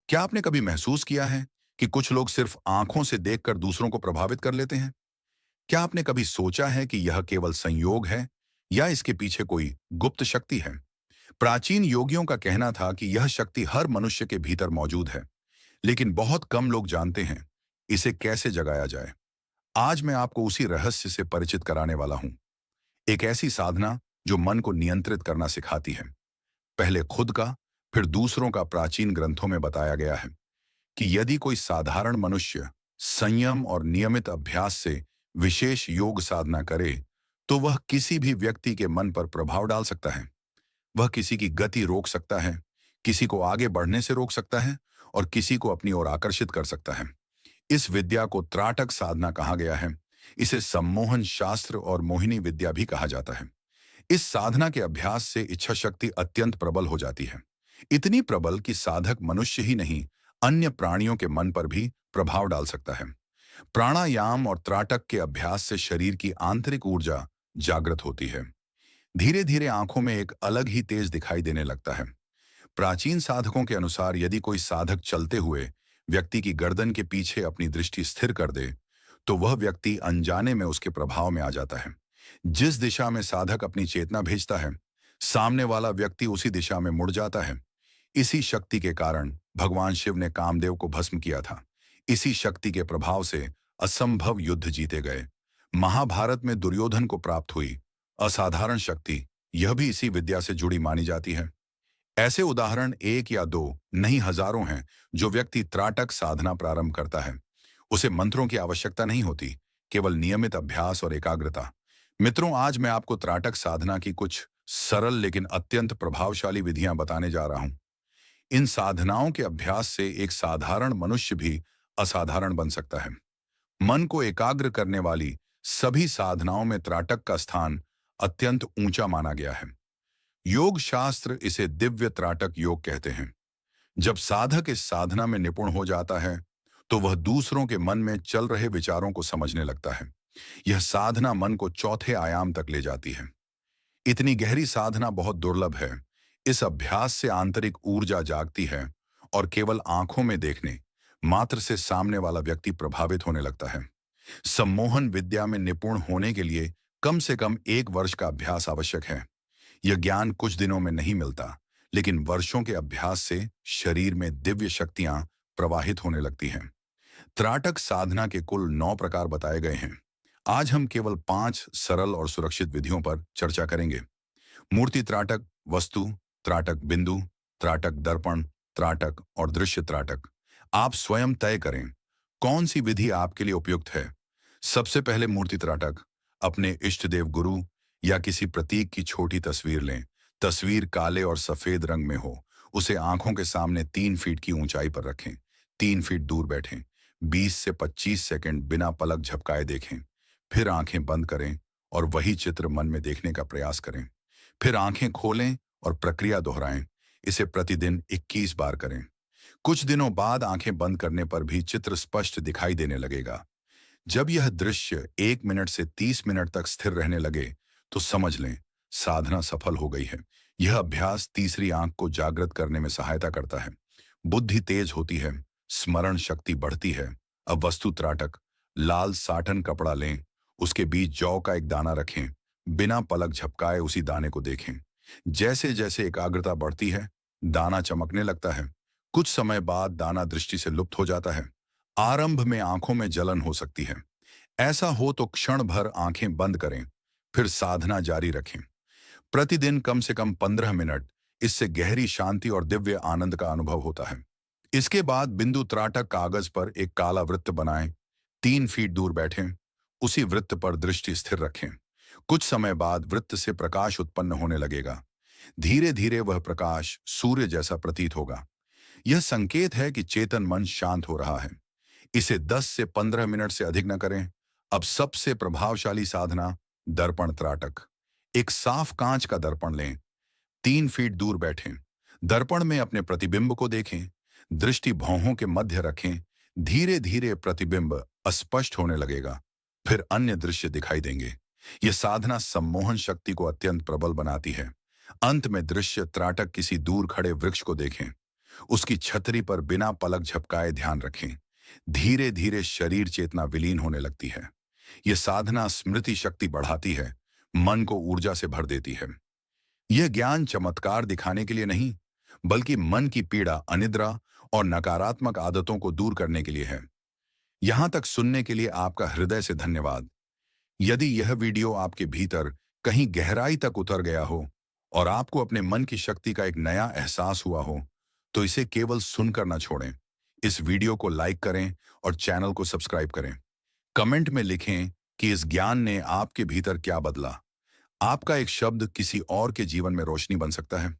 क्या आपने कभी महसूस किया है कि कुछ लोग सिर्फ आंखों से देखकर दूसरों को प्रभावित कर लेते हैं? क्या आपने कभी सोचा है कि यह केवल संयोग है या इसके पीछे कोई गुप्त शक्ति है? प्राचीन योगियों का कहना था कि यह शक्ति हर मनुष्य के भीतर मौजूद है, लेकिन बहुत कम लोग जानते हैं इसे कैसे जगाया जाए। आज मैं आपको उसी रहस्य से परिचित कराने वाला हूं। एक ऐसी साधना जो मन को नियंत्रित करना सिखाती है। पहले खुद का, फिर दूसरों का। प्राचीन ग्रंथों में बताया गया है कि यदि कोई साधारण मनुष्य संयम और नियमित अभ्यास से विशेष योग साधना करे, तो वह किसी भी व्यक्ति के मन पर प्रभाव डाल सकता है। वह किसी की गति रोक सकता है, किसी को आगे बढ़ने से रोक सकता है और किसी को अपनी ओर आकर्षित कर सकता है। इस विद्या को त्राटक साधना कहा गया है। इसे सम्मोहन शास्त्र और मोहिनी विद्या भी कहा जाता है। इस साधना के अभ्यास से इच्छा शक्ति अत्यंत प्रबल हो जाती है। इतनी प्रबल कि साधक मनुष्य ही नहीं, अन्य प्राणियों के मन पर भी प्रभाव डाल सकता है। प्राणायाम और त्राटक के अभ्यास से शरीर की आंतरिक ऊर्जा जागृत होती है। धीरे धीरे आंखों में एक अलग ही तेज दिखाई देने लगता है। प्राचीन साधकों के अनुसार यदि कोई साधक चलते हुए व्यक्ति की गर्दन के पीछे अपनी दृष्टि स्थिर कर दे, तो वह व्यक्ति अनजाने में उसके प्रभाव में आ जाता है। जिस दिशा में साधक अपनी चेतना भेजता है, सामने वाला व्यक्ति उसी दिशा में मुड़ जाता है। इसी शक्ति के कारण भगवान शिव ने कामदेव को भस्म किया था। इसी शक्ति के प्रभाव से असंभव युद्ध जीते गए। महाभारत में दुर्योधन को प्राप्त हुई असाधारण शक्ति, यह भी इसी विद्या से जुड़ी मानी जाती है। ऐसे उदाहरण एक या दो नहीं, हजारों हैं। जो व्यक्ति त्राटक साधना प्रारंभ करता है, उसे मंत्रों की आवश्यकता नहीं होती, केवल नियमित अभ्यास और एकाग्रता। मित्रों, आज मैं आपको त्राटक साधना की कुछ सरल लेकिन अत्यंत प्रभावशाली विधियां बताने जा रहा हूं। इन साधनाओं के अभ्यास से एक साधारण मनुष्य भी असाधारण बन सकता है। मन को एकाग्र करने वाली सभी साधनाओं में त्राटक का स्थान अत्यंत ऊंचा माना गया है। योग शास्त्र इसे दिव्य त्राटक योग कहते हैं। जब साधक इस साधना में निपुण हो जाता है, तो वह दूसरों के मन में चल रहे विचारों को समझने लगता है। यह साधना मन को चौथे आयाम तक ले जाती है। इतनी गहरी साधना बहुत दुर्लभ है। इस अभ्यास से आंतरिक ऊर्जा जागती है और केवल आंखों में देखने मात्र से सामने वाला व्यक्ति प्रभावित होने लगता है। सम्मोहन विद्या में निपुण होने के लिए कम से कम 1 वर्ष का अभ्यास आवश्यक है। यह ज्ञान कुछ दिनों में नहीं मिलता, लेकिन वर्षों के अभ्यास से शरीर में दिव्य शक्तियां प्रवाहित होने लगती हैं। त्राटक साधना के कुल 9 प्रकार बताए गए हैं। आज हम केवल 5 सरल और सुरक्षित विधियों पर चर्चा करेंगे। मूर्ति त्राटक, वस्तु त्राटक, बिंदु त्राटक, दर्पण त्राटक और दृश्य त्राटक। आप स्वयं तय करें कौन सी विधि आपके लिए उपयुक्त है। सबसे पहले मूर्ति त्राटक। अपने इष्ट देव, गुरु या किसी प्रतीक की छोटी तस्वीर लें। तस्वीर काले और सफेद रंग में हो। उसे आंखों के सामने 3 फीट की ऊंचाई पर रखें। 3 फीट दूर बैठें। 20 से 25 सेकंड बिना पलक झपकाए देखें। फिर आंखें बंद करें और वही चित्र मन में देखने का प्रयास करें। फिर आंखें खोलें और प्रक्रिया दोहराएं। इसे प्रतिदिन 21 बार करें। कुछ दिनों बाद आंखें बंद करने पर भी चित्र स्पष्ट दिखाई देने लगेगा। जब यह दृश्य 1 मिनट से 30 मिनट तक स्थिर रहने लगे, तो समझ लें साधना सफल हो गई है। यह अभ्यास तीसरी आंख को जागृत करने में सहायता करता है। बुद्धि तेज होती है, स्मरण शक्ति बढ़ती है। अब वस्तु त्राटक। लाल साटन कपड़ा लें, उसके बीच जौ का एक दाना रखें। बिना पलक झपकाए उसी दाने को देखें। जैसे जैसे एकाग्रता बढ़ती है, दाना चमकने लगता है। कुछ समय बाद दाना दृष्टि से लुप्त हो जाता है। आरंभ में आंखों में जलन हो सकती है। ऐसा हो तो क्षण भर आंखें बंद करें, फिर साधना जारी रखें। प्रतिदिन कम से कम 15 मिनट। इससे गहरी शांति और दिव्य आनंद का अनुभव होता है। इसके बाद बिंदु त्राटक कागज पर एक काला वृत्त बनाएं। 3 फीट दूर बैठें। उसी वृत्त पर दृष्टि स्थिर रखें। कुछ समय बाद वृत्त से प्रकाश उत्पन्न होने लगेगा। धीरे धीरे वह प्रकाश सूर्य जैसा प्रतीत होगा। यह संकेत है कि चेतन मन शांत हो रहा है। इसे 10 से 15 मिनट से अधिक न करें। अब सबसे प्रभावशाली साधना, दर्पण त्राटक। एक साफ कांच का दर्पण लें। 3 फीट दूर बैठें। दर्पण में अपने प्रतिबिंब को देखें। दृष्टि भौहों के मध्य रखें। धीरे धीरे प्रतिबिंब अस्पष्ट होने लगेगा। फिर अन्य दृश्य दिखाई देंगे। यह साधना सम्मोहन शक्ति को अत्यंत प्रबल बनाती है। अंत में दृश्य त्राटक। किसी दूर खड़े वृक्ष को देखें। उसकी छतरी पर बिना पलक झपकाए ध्यान रखें। धीरे धीरे शरीर चेतना विलीन होने लगती है। यह साधना स्मृति शक्ति बढ़ाती है, मन को ऊर्जा से भर देती है। यह ज्ञान चमत्कार दिखाने के लिए नहीं, बल्कि मन की पीड़ा, अनिद्रा और नकारात्मक आदतों को दूर करने के लिए है। यहां तक सुनने के लिए आपका हृदय से धन्यवाद। यदि यह वीडियो आपके भीतर कहीं गहराई तक उतर गया हो और आपको अपने मन की शक्ति का एक नया एहसास हुआ हो, तो इसे केवल सुनकर न छोड़ें। इस वीडियो को लाइक करें और चैनल को सब्सक्राइब करें। कमेंट में लिखें कि इस ज्ञान ने आपके भीतर क्या बदला। आपका एक शब्द किसी और के जीवन में रोशनी बन सकता है।